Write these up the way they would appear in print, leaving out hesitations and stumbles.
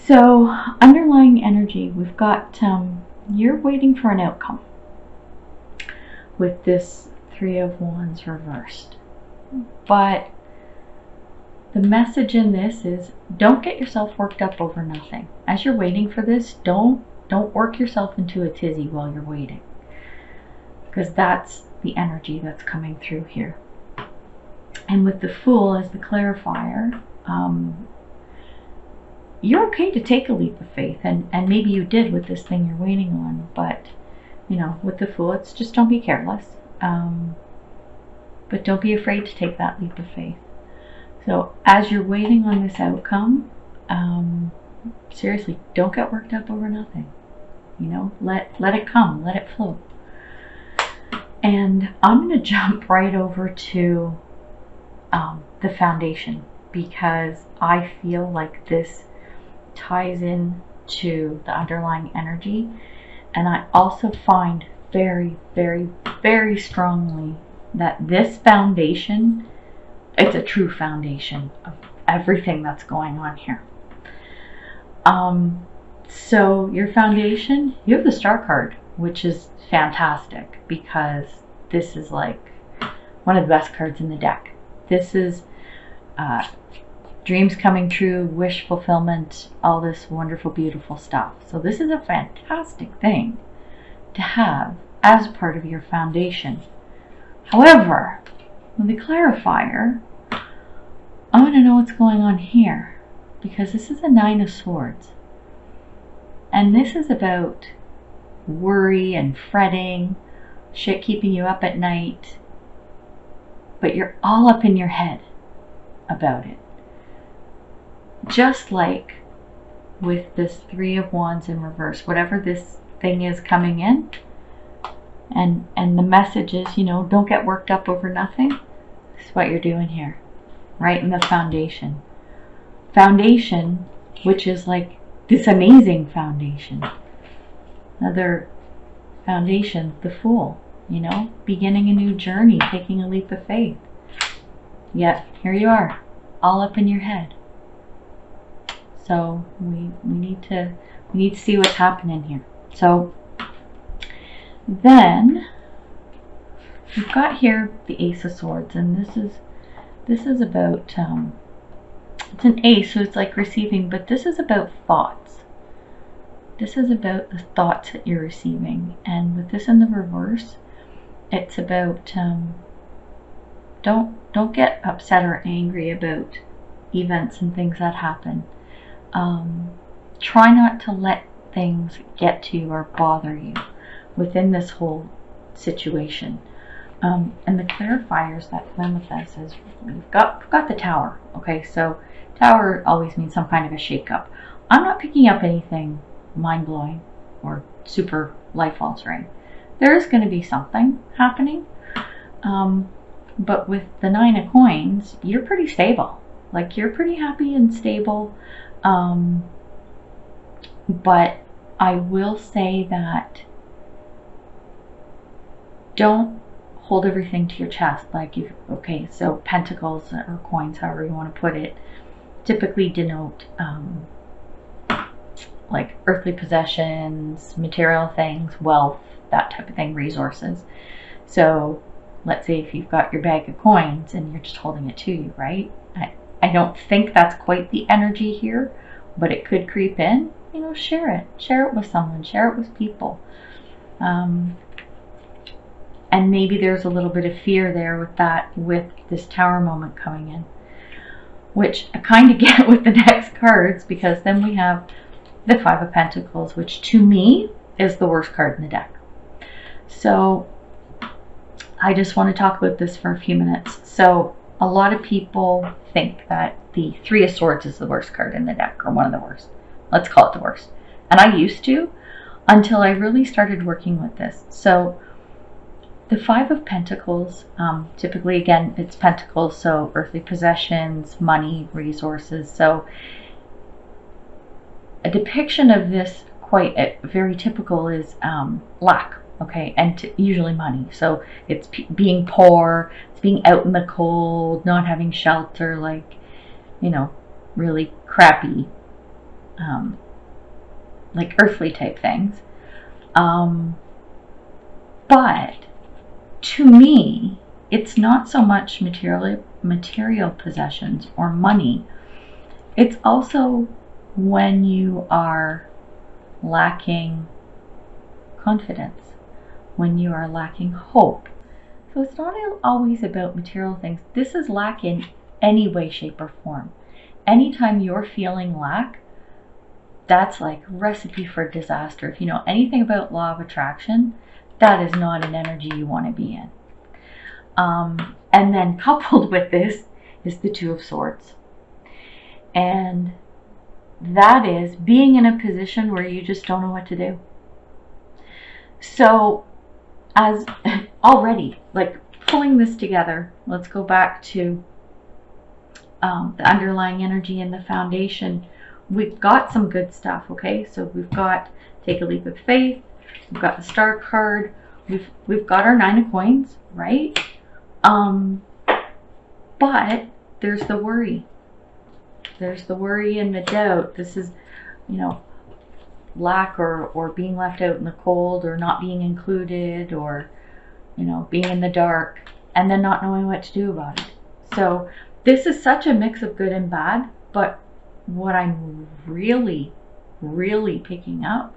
So, underlying energy, we've got you're waiting for an outcome with this Three of Wands reversed. But the message in this is don't get yourself worked up over nothing. As you're waiting for this, don't work yourself into a tizzy while you're waiting. Because that's the energy that's coming through here. And with the Fool as the clarifier, you're okay to take a leap of faith, and maybe you did with this thing you're waiting on, but you know, with the Fool, it's just don't be careless, but don't be afraid to take that leap of faith. So as you're waiting on this outcome, seriously, don't get worked up over nothing. You know, let it come, let it flow. And I'm going to jump right over to the foundation, because I feel like this ties in to the underlying energy, and I also find very, very, very strongly that this foundation, it's a true foundation of everything that's going on here. So your foundation, you have the Star card, which is fantastic because this is like one of the best cards in the deck. This is dreams coming true, wish fulfillment, all this wonderful, beautiful stuff. So this is a fantastic thing to have as part of your foundation. However, with the clarifier, I want to know what's going on here, because this is a Nine of Swords. And this is about worry and fretting, shit keeping you up at night, but you're all up in your head about it. Just like with this Three of Wands in reverse, whatever this thing is coming in, and the message is, you know, don't get worked up over nothing. This is what you're doing here, right in the foundation. Foundation, which is like this amazing foundation. Another foundation, the Fool, you know, beginning a new journey, taking a leap of faith. Yet here you are, all up in your head. So we need to see what's happening here. So then we've got here the Ace of Swords, and this is about it's an ace, so it's like receiving, but this is about thoughts. This is about the thoughts that you're receiving, and with this in the reverse, it's about don't get upset or angry about events and things that happen. Try not to let things get to you or bother you within this whole situation. And the clarifiers that come with this is we've got the Tower. Okay, so Tower always means some kind of a shakeup. I'm not picking up anything mind-blowing or super life-altering. There is going to be something happening, but with the Nine of Coins, you're pretty stable. Like, you're pretty happy and stable. But I will say that don't hold everything to your chest. Like, okay, so pentacles or coins, however you want to put it, typically denote like earthly possessions, material things, wealth, that type of thing, resources. So let's say if you've got your bag of coins and you're just holding it to you, right? I don't think that's quite the energy here, but it could creep in. You know, share it with someone, share it with people. And maybe there's a little bit of fear there with that, with this Tower moment coming in, which I kind of get with the next cards, because then we have the Five of Pentacles, which to me is the worst card in the deck. So I just want to talk about this for a few minutes. So a lot of people think that the Three of Swords is the worst card in the deck, or one of the worst. Let's call it the worst. And I used to, until I really started working with this. So the Five of Pentacles, typically, again, it's pentacles, so earthly possessions, money, resources. So a depiction of this, quite very typical, is lack, okay, and usually money. So it's being poor, it's being out in the cold, not having shelter, like, you know, really crappy like earthly type things. But to me, it's not so much material possessions or money. It's also when you are lacking confidence, when you are lacking hope. So it's not always about material things. This is lack in any way, shape, or form. Anytime you're feeling lack, that's like a recipe for disaster. If you know anything about law of attraction, that is not an energy you want to be in. And then coupled with this is the Two of Swords. And that is being in a position where you just don't know what to do. So as already, like pulling this together, let's go back to the underlying energy and the foundation. We've got some good stuff, okay? So we've got take a leap of faith, we've got the Star card, we've got our Nine of Coins, right? But there's the worry. There's the worry and the doubt. This is, lack or being left out in the cold or not being included or, being in the dark and then not knowing what to do about it. So this is such a mix of good and bad, but what I'm really, really picking up,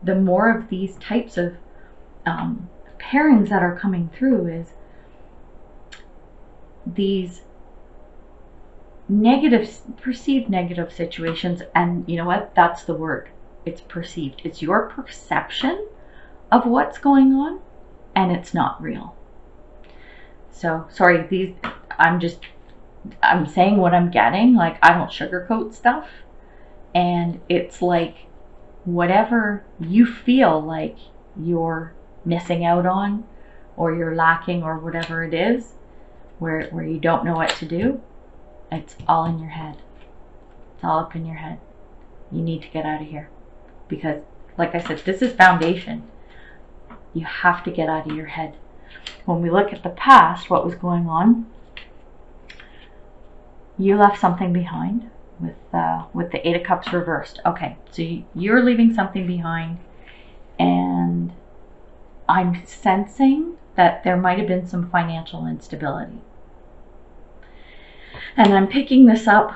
the more of these types of pairings that are coming through is these perceived negative situations. And you know what? That's the word. It's perceived. It's your perception of what's going on, and it's not real. So sorry, I'm saying what I'm getting. Like, I don't sugarcoat stuff, and it's like whatever you feel like you're missing out on or you're lacking or whatever it is, where you don't know what to do, it's all in your head. It's all up in your head. You need to get out of here. Because, like I said, this is foundation. You have to get out of your head. When we look at the past, what was going on, you left something behind with the Eight of Cups reversed. Okay, so you're leaving something behind, and I'm sensing that there might have been some financial instability. And I'm picking this up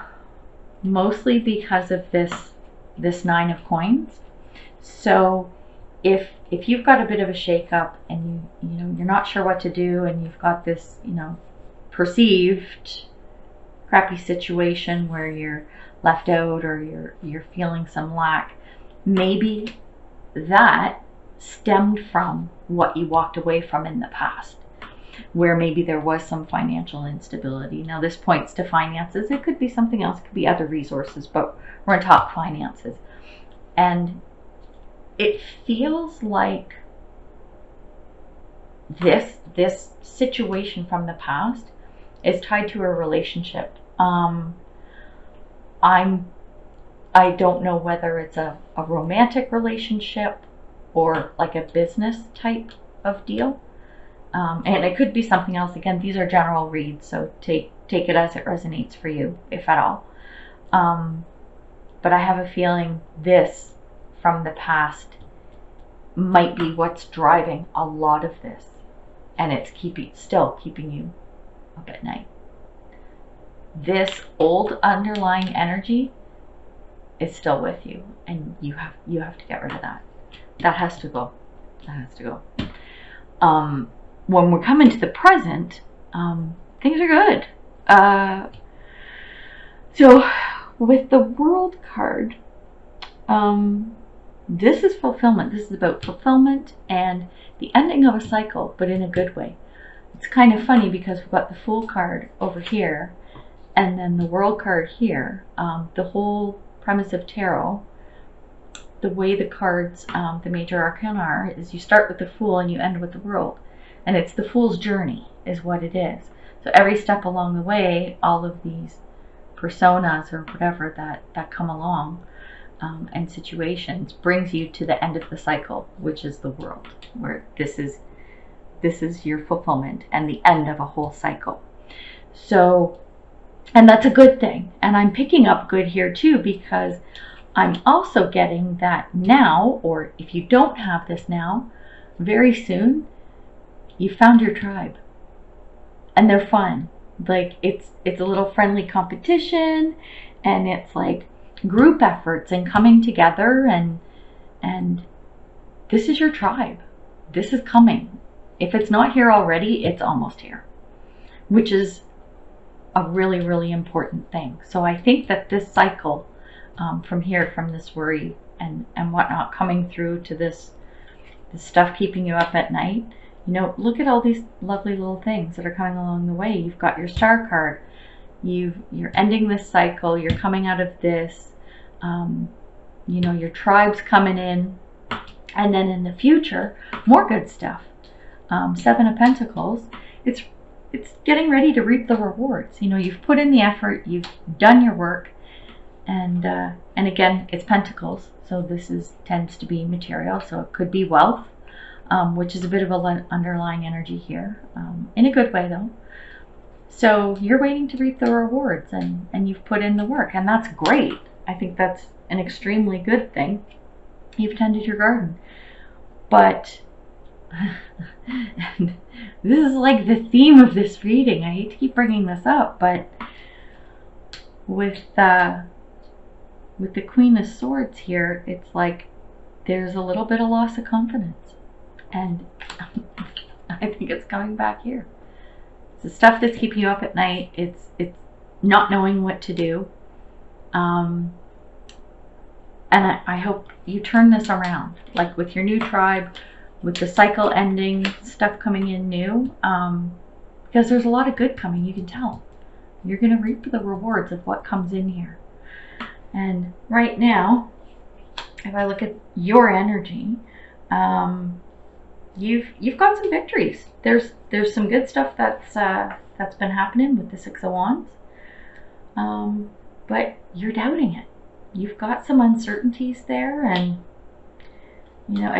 mostly because of this Nine of Coins. So if you've got a bit of a shakeup and you're not sure what to do, and you've got this perceived crappy situation where you're left out or you're feeling some lack, maybe that stemmed from what you walked away from in the past, where maybe there was some financial instability. Now this points to finances. It could be something else, it could be other resources, but we're going to talk finances. And it feels like this situation from the past is tied to a relationship. I don't know whether it's a romantic relationship or like a business type of deal. And it could be something else. Again, these are general reads, so take it as it resonates for you, if at all. But I have a feeling this from the past might be what's driving a lot of this, and it's still keeping you up at night. This old underlying energy is still with you, and you have to get rid of that. That has to go. That has to go. When we're coming to the present, things are good. So with the World card, this is fulfillment. This is about fulfillment and the ending of a cycle, but in a good way. It's kind of funny because we've got the Fool card over here and then the World card here. The whole premise of tarot, the way the cards, the major arcana are, is you start with the Fool and you end with the World. And it's the Fool's journey is what it is. So every step along the way, all of these personas or whatever that come along and situations brings you to the end of the cycle, which is the World, where this is your fulfillment and the end of a whole cycle. So, and that's a good thing. And I'm picking up good here too, because I'm also getting that now, or if you don't have this now, very soon, you found your tribe. And they're fun. Like it's a little friendly competition, and it's like group efforts and coming together, and this is your tribe. This is coming. If it's not here already, it's almost here, which is a really, really important thing. So I think that this cycle from here, from this worry and whatnot, coming through to this stuff keeping you up at night, you know, look at all these lovely little things that are coming along the way. You've got your star card. You're ending this cycle. You're coming out of this. You know, your tribe's coming in. And then in the future, more good stuff. Seven of Pentacles. It's getting ready to reap the rewards. You know, you've put in the effort. You've done your work. And again, it's Pentacles. So this tends to be material. So it could be wealth. Which is a bit of an underlying energy here, in a good way though. So you're waiting to reap the rewards, and you've put in the work, and that's great. I think that's an extremely good thing. You've tended your garden. But and this is like the theme of this reading. I hate to keep bringing this up, but with the Queen of Swords here, it's like there's a little bit of loss of confidence. And I think it's coming back here. It's the stuff that's keeping you up at night. It's not knowing what to do. And I hope you turn this around, like with your new tribe, with the cycle ending, stuff coming in new. Because there's a lot of good coming, you can tell. You're going to reap the rewards of what comes in here. And right now, if I look at your energy, you've got some victories. There's some good stuff that's been happening with the Six of Wands, but you're doubting it. You've got some uncertainties there, and you know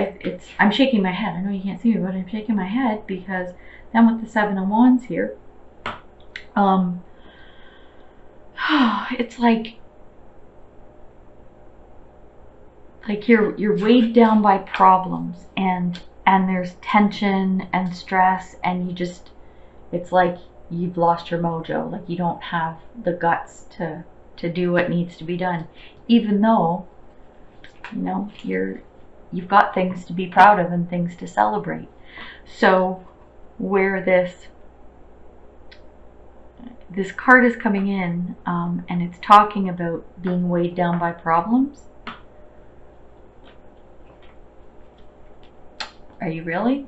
I'm shaking my head. I know you can't see me, but I'm shaking my head because then with the Seven of Wands here, it's like you're weighed down by problems, and there's tension and stress, and it's like you've lost your mojo. Like you don't have the guts to do what needs to be done, even though, you know, you've got things to be proud of and things to celebrate. So where this card is coming in, and it's talking about being weighed down by problems. Are you really?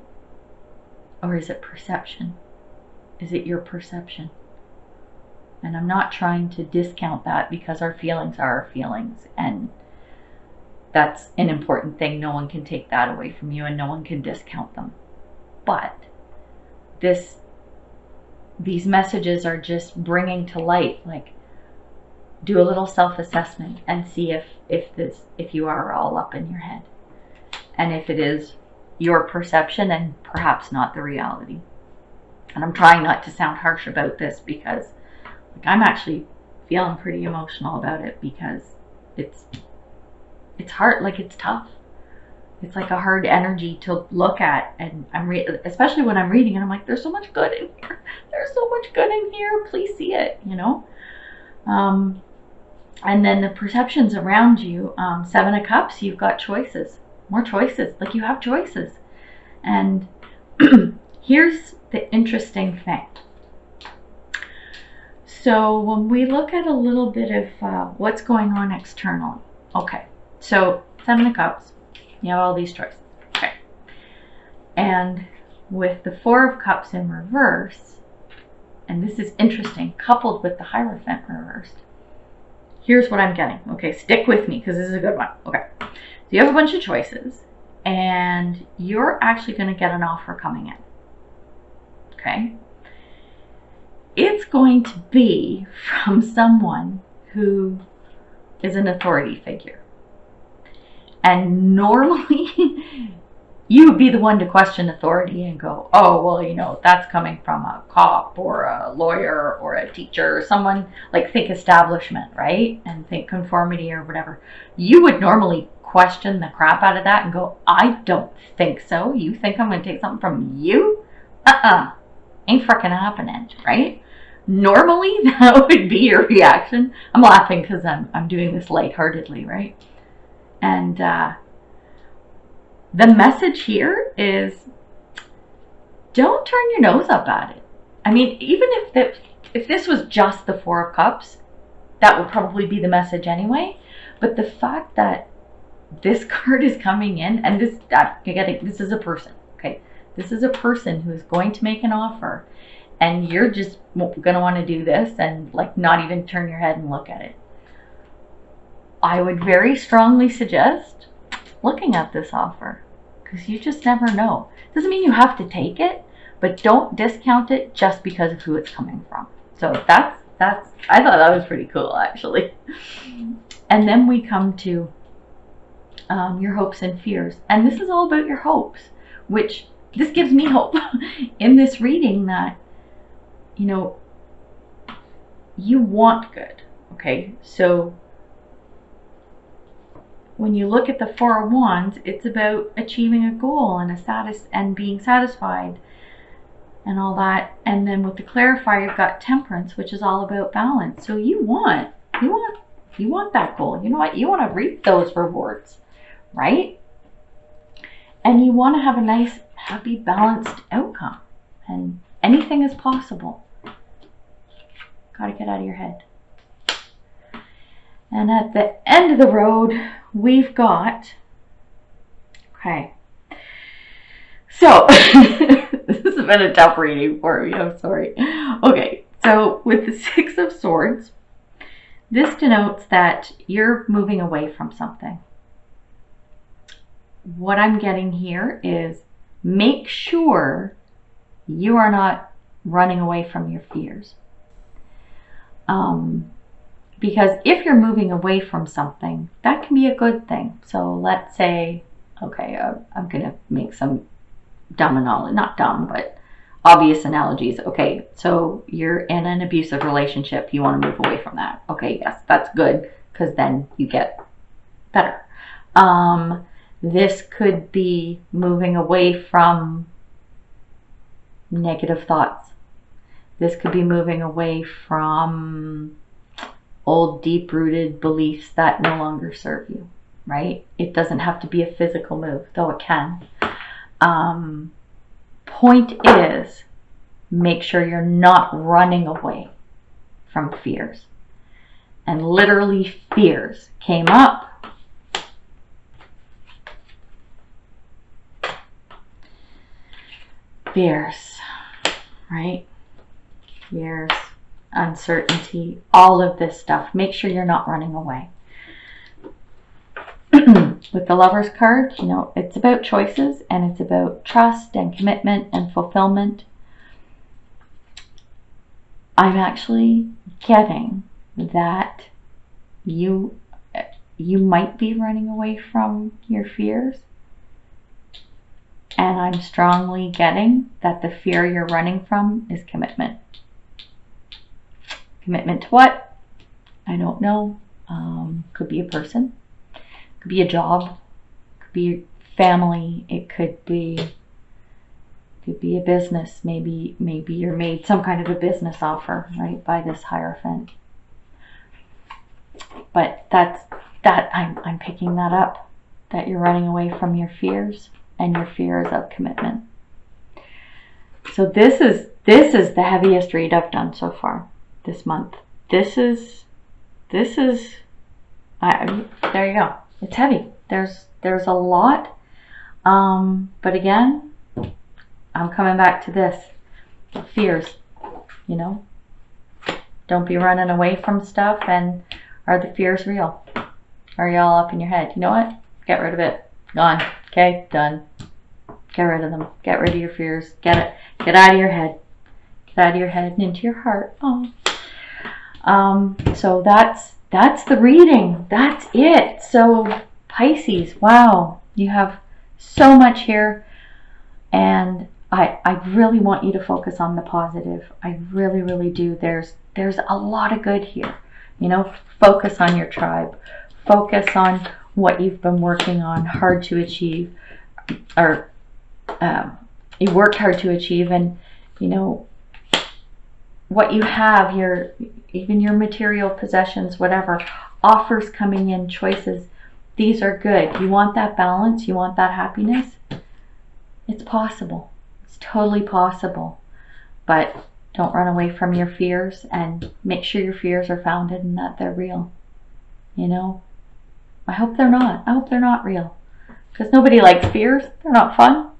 Or is it perception? Is it your perception? And I'm not trying to discount that, because our feelings are our feelings, and that's an important thing. No one can take that away from you, and no one can discount them. But these messages are just bringing to light, like, do a little self-assessment and see if you are all up in your head, and if it is your perception and perhaps not the reality. And I'm trying not to sound harsh about this, because like, I'm actually feeling pretty emotional about it, because it's hard. Like, it's tough. It's like a hard energy to look at, and especially when I'm reading it, I'm like, there's so much good in here. There's so much good in here. Please see it, you know. And then the perceptions around you. Seven of Cups. You've got choices. More choices. Like, you have choices. And here's the interesting thing. So when we look at a little bit of what's going on externally. Okay. So Seven of Cups. You have all these choices. Okay. And with the Four of Cups in reverse, and this is interesting, coupled with the Hierophant reversed, here's what I'm getting. Okay, stick with me, because this is a good one. Okay. So you have a bunch of choices, and you're actually going to get an offer coming in. Okay? It's going to be from someone who is an authority figure. And normally, you would be the one to question authority and go, oh, well, you know, that's coming from a cop or a lawyer or a teacher or someone, like think establishment, right? And think conformity or whatever. You would normally question the crap out of that and go, I don't think so. You think I'm going to take something from you? Ain't frickin' happening, right? Normally that would be your reaction. I'm laughing because I'm doing this lightheartedly, right? And the message here is don't turn your nose up at it. I mean, even if this was just the Four of Cups, that would probably be the message anyway. But the fact that this card is coming in, and this is a person, okay? This is a person who is going to make an offer, and you're just going to want to do this and like not even turn your head and look at it. I would very strongly suggest looking at this offer, because you just never know. Doesn't mean you have to take it, but don't discount it just because of who it's coming from. So that's I thought that was pretty cool, actually. And then we come to your hopes and fears, and this is all about your hopes, which this gives me hope in this reading that, you know, you want good. Okay, so when you look at the Four of Wands, it's about achieving a goal and being satisfied and all that. And then with the clarifier, you've got Temperance, which is all about balance. So you want that goal. You know what? You want to reap those rewards, right? And you want to have a nice, happy, balanced outcome. And anything is possible. Got to get out of your head. And at the end of the road, we've got, okay, so this has been a tough reading for me, I'm sorry. Okay, so with the Six of Swords, this denotes that you're moving away from something. What I'm getting here is make sure you are not running away from your fears. Because if you're moving away from something, that can be a good thing. So let's say, okay, I'm going to make some not dumb, but obvious analogies. Okay, so you're in an abusive relationship. You want to move away from that. Okay, yes, that's good, because then you get better. This could be moving away from negative thoughts. This could be moving away from old deep-rooted beliefs that no longer serve you, right? It doesn't have to be a physical move, though it can. Point is, make sure you're not running away from fears. And literally fears came up. Fears, right? Fears, uncertainty, all of this stuff. Make sure you're not running away. With the Lover's card, you know, it's about choices, and it's about trust and commitment and fulfillment. I'm actually getting that you might be running away from your fears. And I'm strongly getting that the fear you're running from is commitment. Commitment to what? I don't know. Could be a person. Could be a job. Could be family. It could be a business. Maybe you're made some kind of a business offer, right, by this Hierophant. But I'm picking that up. That you're running away from your fears. And your fears of commitment. So this is the heaviest read I've done so far this month. This is there you go. It's heavy. There's a lot. But again, I'm coming back to this. Fears, you know. Don't be running away from stuff. And are the fears real? Are you all up in your head? You know what? Get rid of it. Gone. Okay, done. Get rid of them. Get rid of your fears. Get out of your head. Get out of your head and into your heart. Oh. So that's the reading. That's it. So Pisces, wow, you have so much here, and I really want you to focus on the positive. I really, really do. There's a lot of good here. You know, focus on your tribe. Focus on what you've been working on hard to achieve, or you worked hard to achieve, and you know what you have, even your material possessions, whatever, offers coming in, choices. These are good. You want that balance, you want that happiness. It's possible. It's totally possible. But don't run away from your fears, and make sure your fears are founded and that they're real. You know, I hope they're not. I hope they're not real, because nobody likes fears. They're not fun.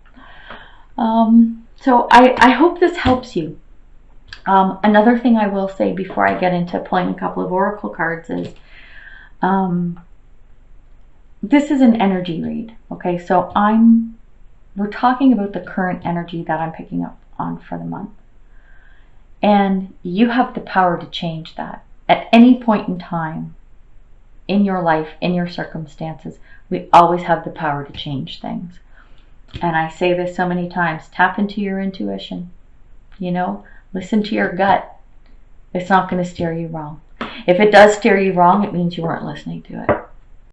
So I hope this helps you. Another thing I will say before I get into pulling a couple of oracle cards is, this is an energy read. Okay, so we're talking about the current energy that I'm picking up on for the month. And you have the power to change that. At any point in time in your life, in your circumstances, we always have the power to change things. And I say this so many times, tap into your intuition. You know, listen to your gut. It's not going to steer you wrong. If it does steer you wrong, it means you weren't listening to it.